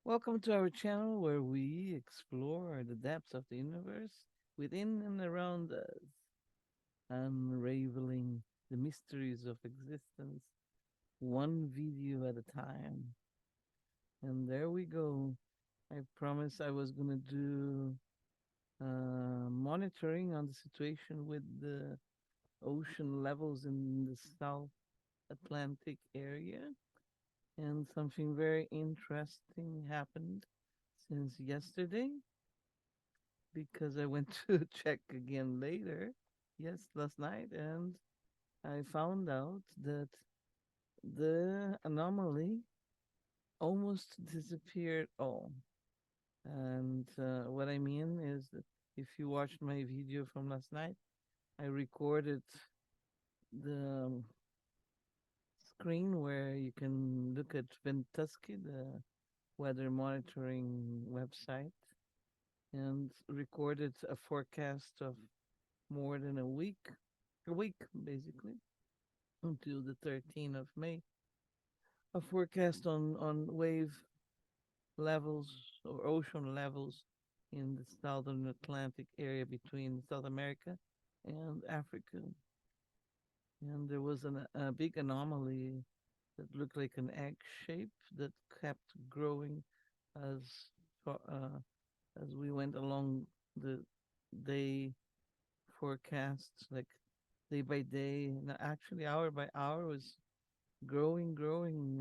Welcome to our channel where we explore the depths of the universe within and around us, unraveling the mysteries of existence one video at a time. And there we go. I promised I was going to do monitoring on the situation with the ocean levels in the South Atlantic area. And something very interesting happened since yesterday because I went to check again later, yes, last night, and I found out that the anomaly almost disappeared all. And what I mean is that if you watched my video from last night, I recorded the screen where you can look at Ventusky, the weather monitoring website, and recorded a forecast of more than a week basically, until the 13th of May, a forecast on wave levels or ocean levels in the southern Atlantic area between South America and Africa. And there was a big anomaly that looked like an egg shape that kept growing as as we went along the day forecasts, like day by day, and actually hour by hour was growing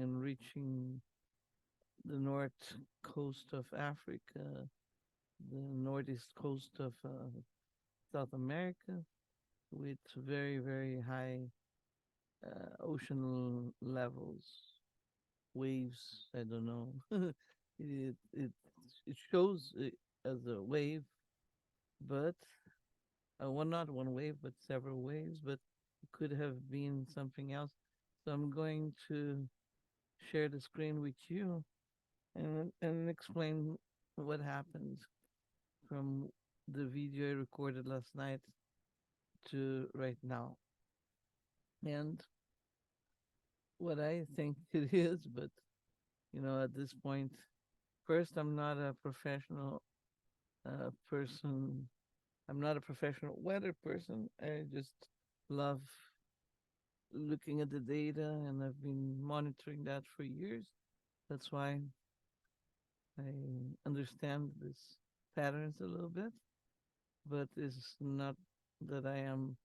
and reaching the north coast of Africa, the northeast coast of South America, with very high ocean levels, waves. I don't know. it it shows it as a wave, but one not one wave, but several waves. But it could have been something else. So I'm going to share the screen with you and explain what happened from the video I recorded last night to right now. And what I think it is, but at this point, first, I'm not a professional person. I'm not a professional weather person. I just love looking at the data, and I've been monitoring that for years. That's why I understand these patterns a little bit, but it's not that I am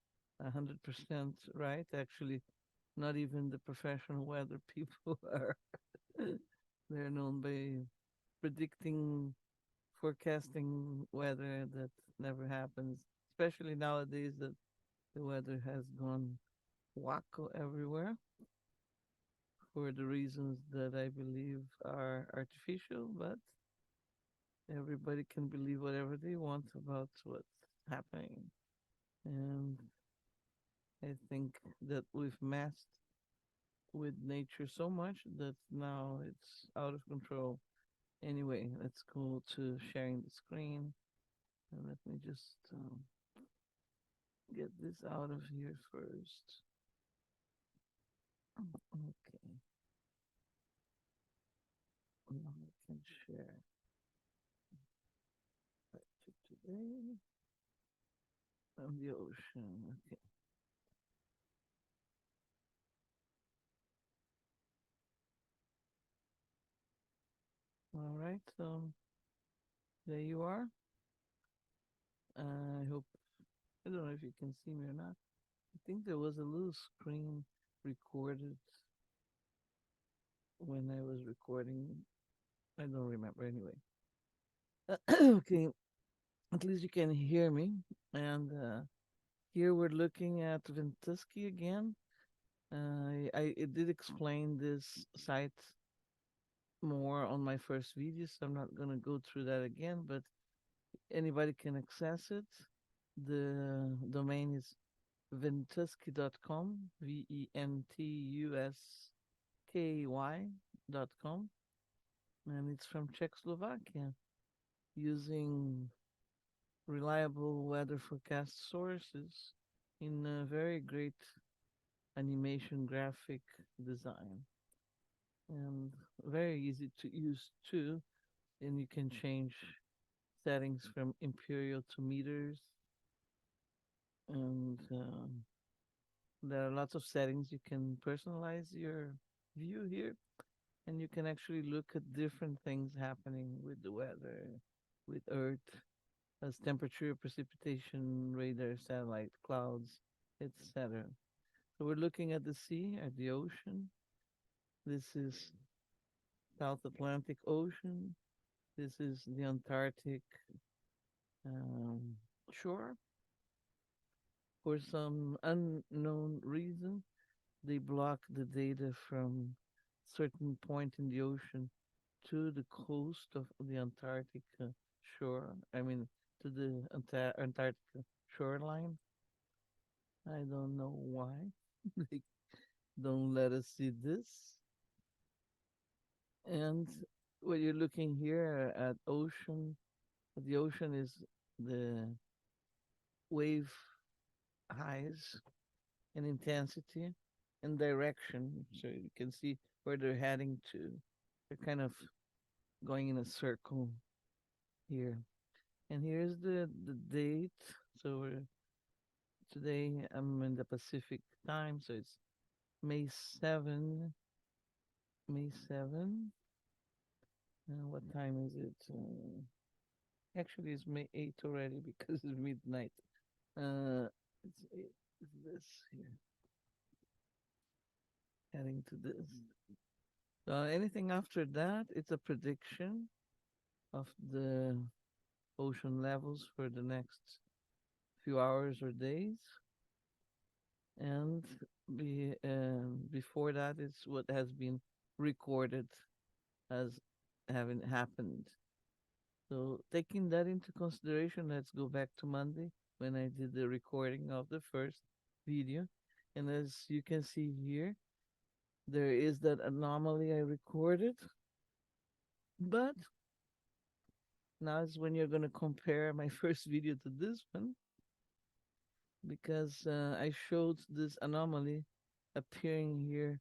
100% right. Actually, not even the professional weather people are. They're known by predicting, forecasting weather that never happens, especially nowadays that the weather has gone wacko everywhere for the reasons that I believe are artificial, but everybody can believe whatever they want about what's happening. And I think that we've messed with nature so much that now it's out of control. Anyway, let's go to sharing the screen. And let me just get this out of here first. Okay, now I can share right to today on the ocean. Okay, all right, so there you are. I hope, I don't know if you can see me or not. I think there was a little screen recorded when I was recording. I don't remember anyway. Okay, at least you can hear me. And here we're looking at Ventusky again. I did explain this site more on my first video, so I'm not going to go through that again, but anybody can access it. The domain is ventusky.com, ventusky.com, and it's from Czechoslovakia, using reliable weather forecast sources in a very great animation graphic design, and very easy to use too. and you can change settings from imperial to meters, and there are lots of settings. You can personalize your view here, and you can actually look at different things happening with the weather, with Earth, as temperature, precipitation, radar, satellite, clouds, etc. So we're looking at the sea, at the ocean. This is South Atlantic Ocean. This is the Antarctic um, shore. For some unknown reason, they block the data from certain point in the ocean to the coast of the Antarctic shore. I mean, to the Antarctic shoreline. I don't know why they don't let us see this. And what you're looking here at ocean, the ocean is the wave highs and intensity and direction. So you can see where they're heading to. They're kind of going in a circle here. And here's the date. So today I'm in the Pacific time, so it's May 7. May 7. What time is it? Actually, it's May 8 already because it's midnight. Uh, it's this here, heading to this. So anything after that, it's a prediction of the ocean levels for the next few hours or days. And before that, it's what has been recorded as having happened. So taking that into consideration, let's go back to Monday when I did the recording of the first video. And as you can see here, there is that anomaly I recorded. But now is when you're going to compare my first video to this one, because I showed this anomaly appearing here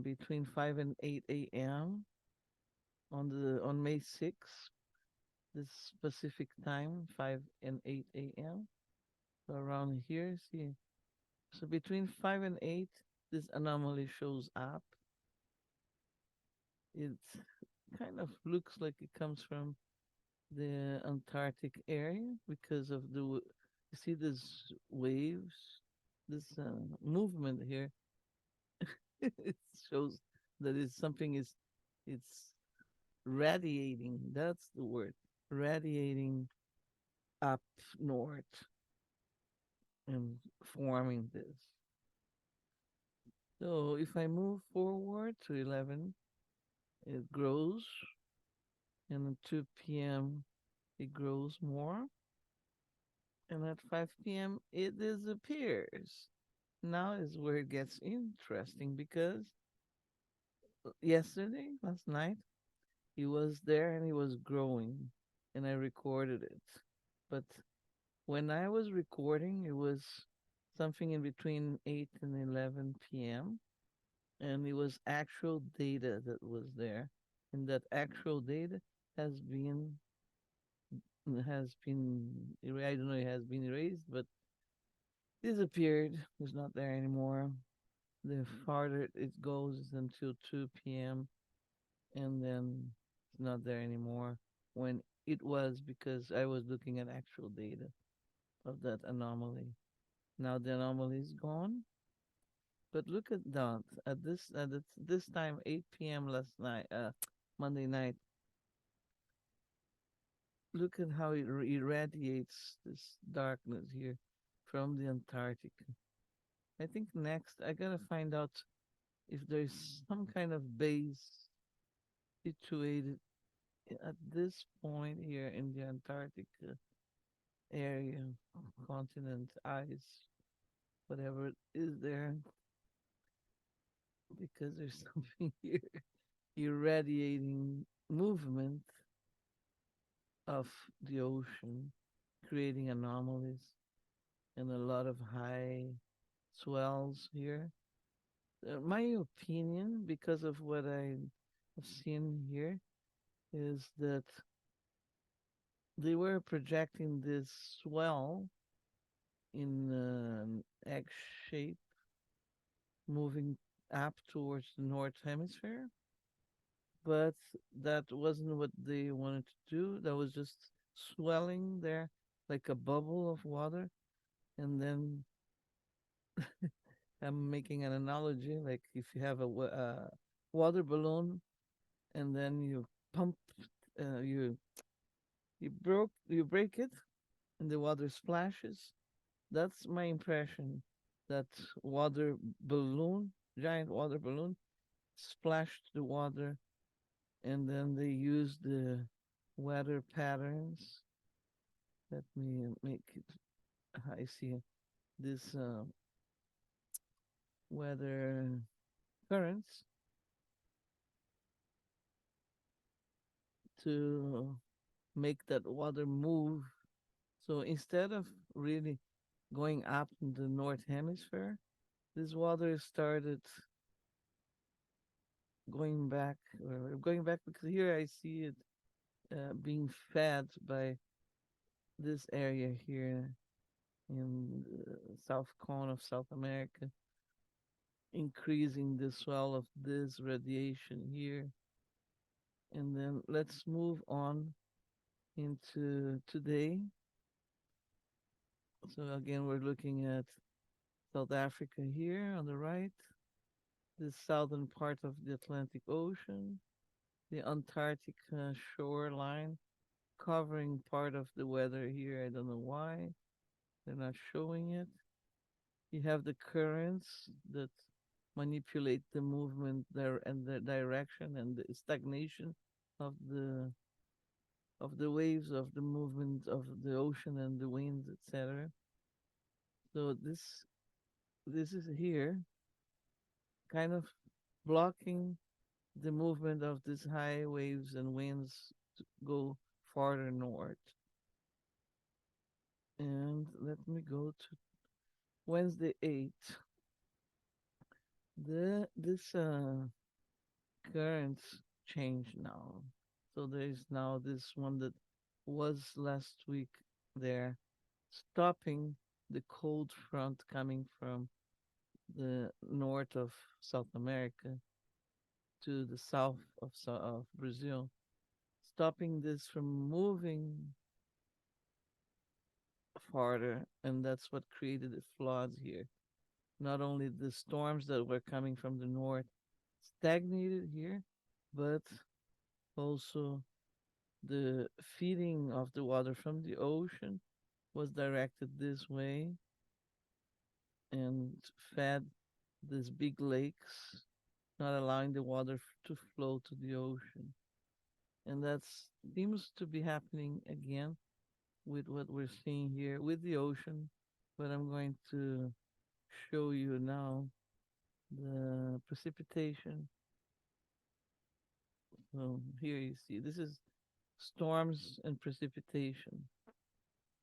between 5 and 8 a.m. on May 6th, this Pacific time, 5 and 8 a.m. So around here, see. So between 5 and 8, this anomaly shows up. It kind of looks like it comes from the Antarctic area because of you see these waves, this movement here. It shows that it's something it's radiating. That's the word, radiating up north and forming this. So if I move forward to 11, it grows, and at 2 p.m. it grows more, and at 5 p.m. it disappears. Now is where it gets interesting because yesterday, last night, he was there and he was growing, and I recorded it. But when I was recording, it was something in between 8 and 11 p.m., and it was actual data that was there. And that actual data has been I don't know, it has been erased, but disappeared. It's not there anymore. The farther it goes until 2 p.m., and then it's not there anymore when it was, because I was looking at actual data of that anomaly. Now the anomaly is gone, but look at that. This time, 8 p.m. last night, Monday night, look at how it irradiates this darkness here from the Antarctic. I think next I gotta find out if there's some kind of base situated at this point here in the Antarctic area, continent, ice, whatever is there, because there's something here irradiating movement of the ocean, creating anomalies and a lot of high swells here. My opinion, because of what I have seen here, is that they were projecting this swell in an egg shape moving up towards the north hemisphere, but that wasn't what they wanted to do. That was just swelling there like a bubble of water. And then I'm making an analogy like if you have a water balloon and then you pump, you break it and the water splashes. That's my impression. That water balloon, giant water balloon, splashed the water, and then they used the weather patterns. Let me make it. I see this weather currents to make that water move. So instead of really going up in the north hemisphere, this water started going back because here I see it being fed by this area here in the south cone of South America, increasing the swell of this radiation here. And then let's move on into today. So again, we're looking at South Africa here on the right, the southern part of the Atlantic Ocean, the Antarctica shoreline covering part of the weather here. I don't know why they're not showing it. You have the currents that manipulate the movement there and the direction and the stagnation of the waves of the movement of the ocean and the winds, etc. So this is here kind of blocking the movement of these high waves and winds to go farther north. And let me go to Wednesday 8th. This currents change now. So there is now this one that was last week there, stopping the cold front coming from the north of South America to the south of Brazil, stopping this from moving farther, and that's what created the floods here. Not only the storms that were coming from the north stagnated here, but also the feeding of the water from the ocean was directed this way and fed these big lakes, not allowing the water to flow to the ocean. And that seems to be happening again with what we're seeing here with the ocean. But I'm going to show you now the precipitation. So here you see this is storms and precipitation.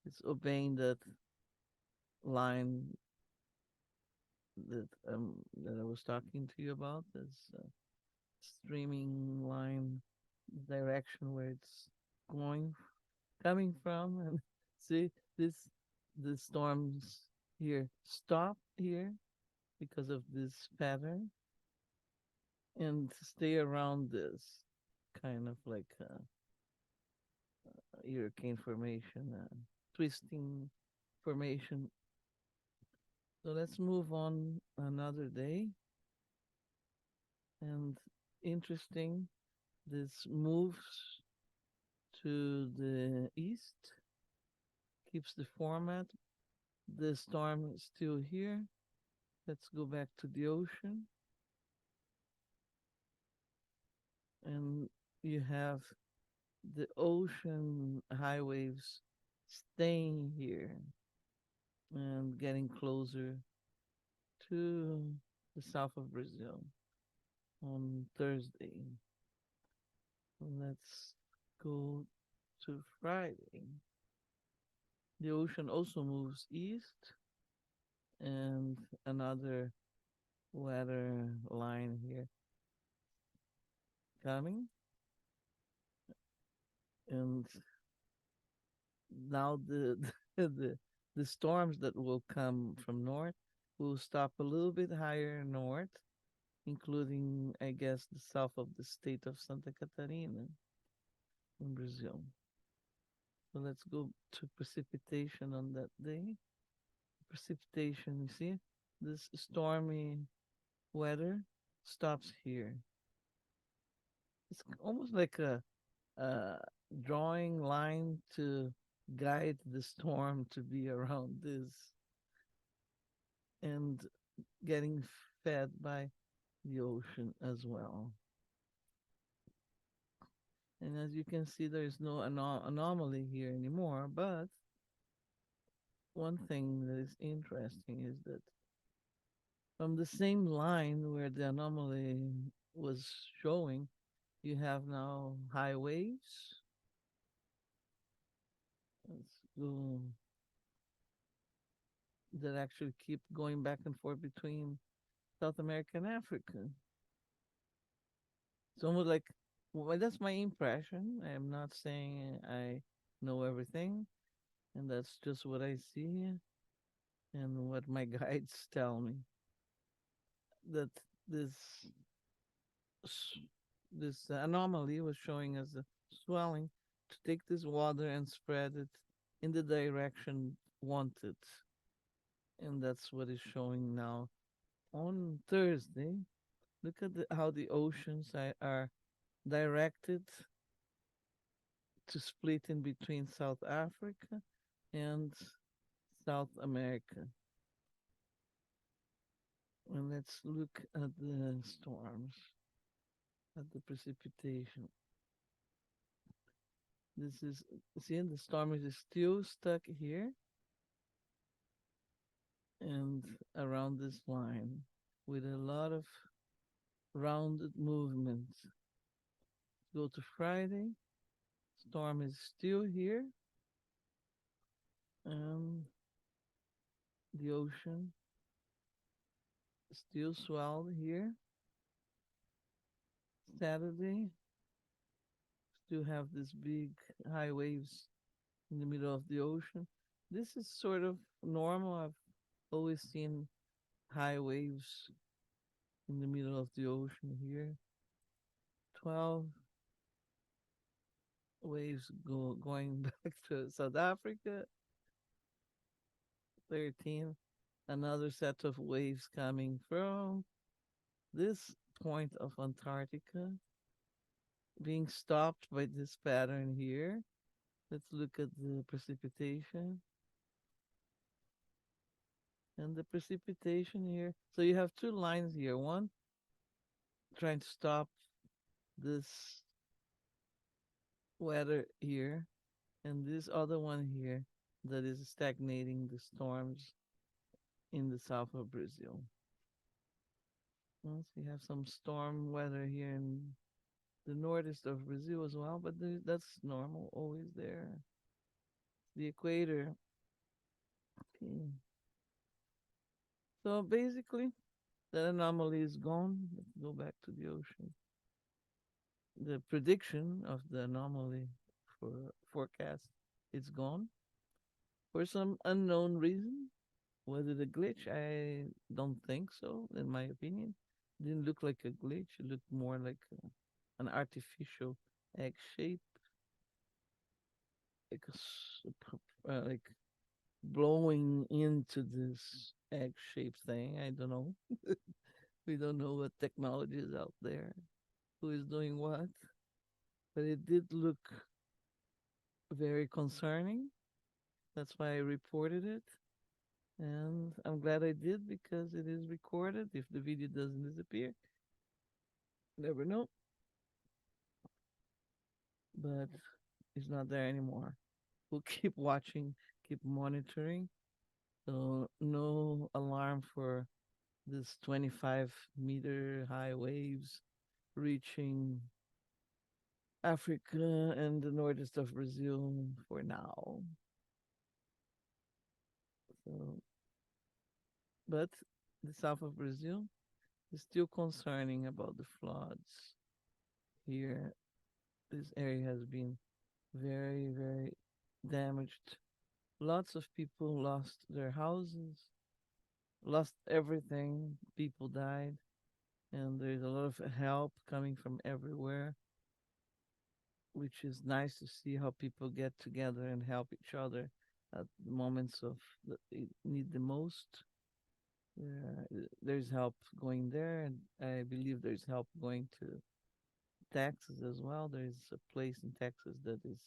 It's obeying that line that I was talking to you about, this streaming line direction where it's going coming from, and see this the storms here stop here because of this pattern and stay around this kind of like hurricane formation, twisting formation. So let's move on another day. And interesting, this moves to the east, keeps the format. The storm is still here. Let's go back to the ocean. And you have the ocean high waves staying here and getting closer to the south of Brazil on Thursday. Let's go to Friday. The ocean also moves east, and another weather line here coming. And now the the storms that will come from north will stop a little bit higher north, including, I guess, the south of the state of Santa Catarina in Brazil. So let's go to precipitation on that day. Precipitation, you see, this stormy weather stops here. It's almost like a drawing line to guide the storm to be around this and getting fed by the ocean as well. And as you can see, there is no anomaly here anymore. But one thing that is interesting is that from the same line where the anomaly was showing, you have now high waves. Let's go, that actually keep going back and forth between South America and Africa. It's almost like, well, that's my impression. I am not saying I know everything, and that's just what I see and what my guides tell me. That this this anomaly was showing as a swelling to take this water and spread it in the direction wanted, and that's what is showing now on Thursday. Look at how the oceans are directed to split in between South Africa and South America. And let's look at the storms, at the precipitation. This is, see, the storm is still stuck here and around this line with a lot of rounded movements. Go to Friday, storm is still here, and the ocean still swelled here. Saturday, still have this big high waves in the middle of the ocean. This is sort of normal. I've always seen high waves in the middle of the ocean here. 12 waves going back to South Africa. 13, another set of waves coming from this point of Antarctica, being stopped by this pattern here. Let's look at the precipitation. And the precipitation here. So you have two lines here. One trying to stop this weather here, and this other one here that is stagnating the storms in the south of Brazil. Well, so you have some storm weather here in the northeast of Brazil as well, but that's normal, always there. The equator. Okay. So basically, that anomaly is gone. Let's go back to the ocean. The prediction of the anomaly for forecast is gone for some unknown reason. Was it a glitch? I don't think so, in my opinion. It didn't look like a glitch. It looked more like an artificial egg shape, like like blowing into this egg shaped thing. I don't know. We don't know what technology is out there, who is doing what, but it did look very concerning. That's why I reported it. And I'm glad I did because it is recorded. If the video doesn't disappear, never know. But it's not there anymore. We'll keep watching, keep monitoring. So no alarm for this 25-meter high waves reaching Africa and the northeast of Brazil for now. So, but the south of Brazil is still concerning about the floods here. This area has been very, very damaged. Lots of people lost their houses, lost everything. People died, and there's a lot of help coming from everywhere, which is nice to see how people get together and help each other at the moments of need the most. There's help going there, and I believe there's help going to Texas as well. There's a place in Texas that is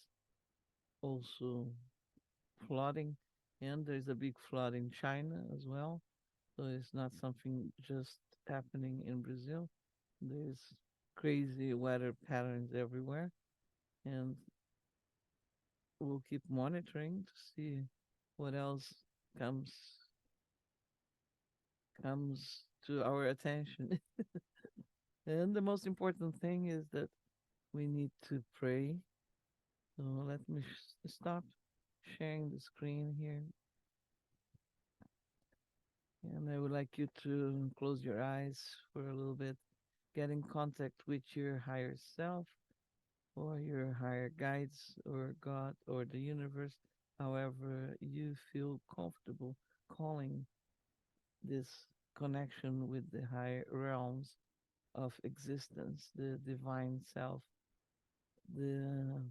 also flooding, and there's a big flood in China as well. So it's not something just happening in Brazil. There's crazy weather patterns everywhere, and we'll keep monitoring to see what else comes comes to our attention. And the most important thing is that we need to pray. So let me stop sharing the screen here. And I would like you to close your eyes for a little bit, get in contact with your higher self or your higher guides or God or the universe, however you feel comfortable calling this connection with the higher realms of existence, the divine self, the,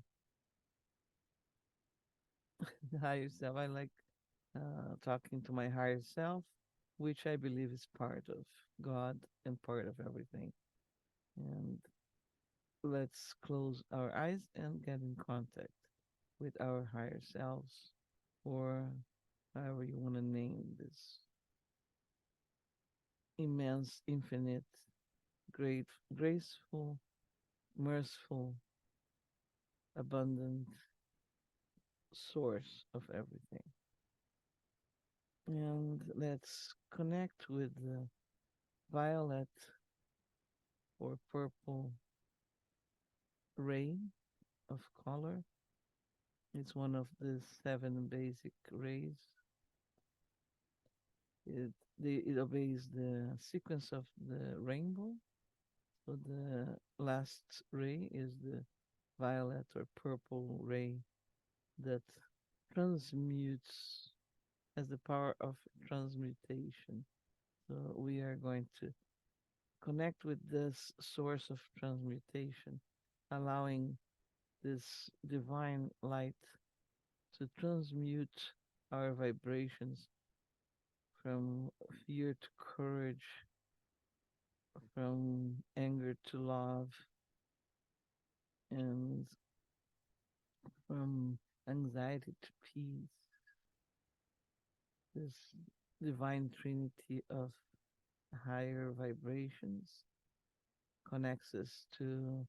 the higher self. I like talking to my higher self, which I believe is part of God and part of everything. And let's close our eyes and get in contact with our higher selves, or however you want to name this immense, infinite, great, graceful, merciful, abundant source of everything. And let's connect with the violet or purple ray of color. It's one of the seven basic rays. It obeys the sequence of the rainbow. So the last ray is the violet or purple ray that transmutes, has the power of transmutation. So we are going to connect with this source of transmutation, allowing this divine light to transmute our vibrations from fear to courage, from anger to love, and from anxiety to peace. This divine trinity of higher vibrations connects us to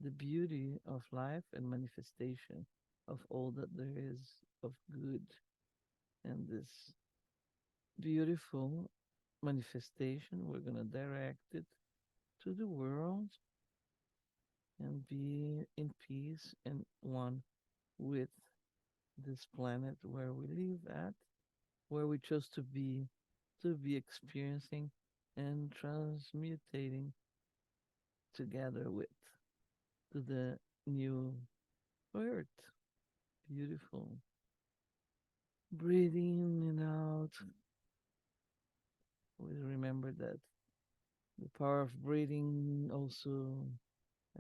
the beauty of life and manifestation of all that there is of good. And this beautiful manifestation, we're going to direct it to the world and be in peace and one with this planet where we live at, where we chose to be experiencing and transmutating together with to the new earth. Beautiful. Breathing in and out. Always remember that the power of breathing also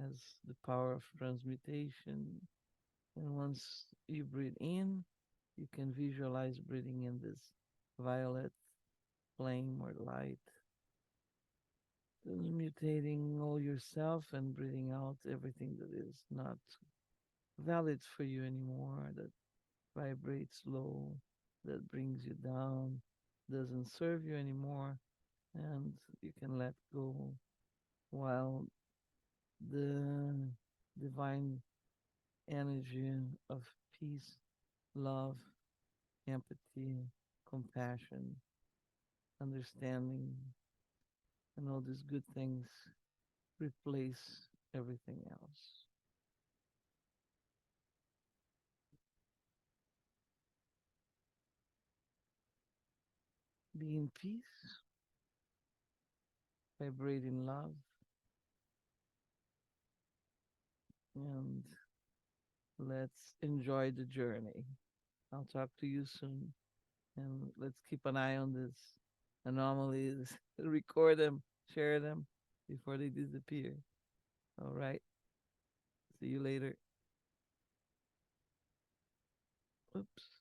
has the power of transmutation. And once you breathe in, you can visualize breathing in this violet flame or light, transmutating all yourself and breathing out everything that is not valid for you anymore, that vibrates low, that brings you down, doesn't serve you anymore, and you can let go while the divine energy of peace, love, empathy, compassion, understanding, and all these good things replace everything else. Be in peace, vibrate in love, and Let's enjoy the journey. I'll talk to you soon. And let's keep an eye on this anomalies. Record them, share them before they disappear. All right. See you later. Oops.